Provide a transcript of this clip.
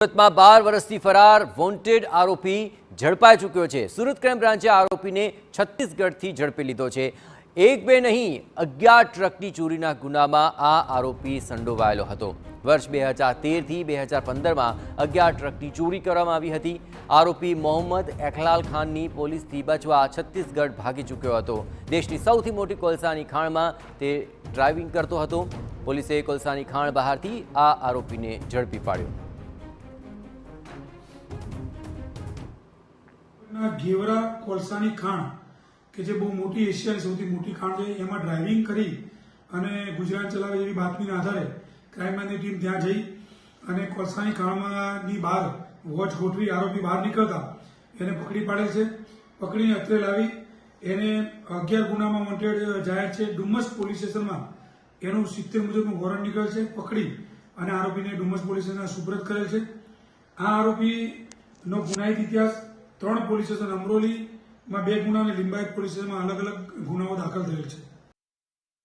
સુરતમાં 12 વર્ષથી ફરાર વોન્ટેડ આરોપી ઝડપાઈ ચૂક્યો છે। સુરત ક્રાઇમ બ્રાન્ચે આરોપીને છત્તીસગઢથી ઝડપી લીધો છે। એક બે નહીં 11 ટ્રકની ચોરીના ગુનામાં આ આરોપી સંડોવાયેલો હતો। વર્ષ 2013થી 2015માં 11 ટ્રકની ચોરી કરવામાં આવી હતી। આરોપી મોહમ્મદ એખલાલ ખાનની પોલીસથી બચવા છત્તીસગઢ ભાગી ચૂક્યો હતો। દેશની સૌથી મોટી કોલસાની ખાણમાં તે ડ્રાઇવિંગ કરતો હતો। પોલીસે કોલસાની ખાણ બહારથી આ આરોપીને ઝડપી પાડ્યો। घेवरा कोलसानी खाण के जे बहु मोटी एशियानी सौथी मोटी खाण छे एमां ड्राइविंग करी अने गुजरात चलावे एवी बातमीना आधारे क्राइमब्रांचनी टीम त्यां जई अने कोलसानी खाणमांनी बहार वॉच गोठवी आरोपी बहार निकळता एने पकड़ी पाडेल छे। पकड़ीने अत्रे लावी एने 11 गुनामां वॉन्टेड जाहेर छे। डुमस पोलीस स्टेशनमां एनुं 70 मुजबनुं वॉरंट निकळेल छे। पकड़ी अने आरोपीने डुमस पोलीस स्टेशनने सुपुर्द करेल छे। आ आरोपीनो गुनाहित इतिहास 3 પોલીસ સ્ટેશન અમરોલી માં 2 ગુના અને લિંબાયત પોલીસ સ્ટેશનમાં અલગ અલગ ગુનાઓ દાખલ થયેલ છે।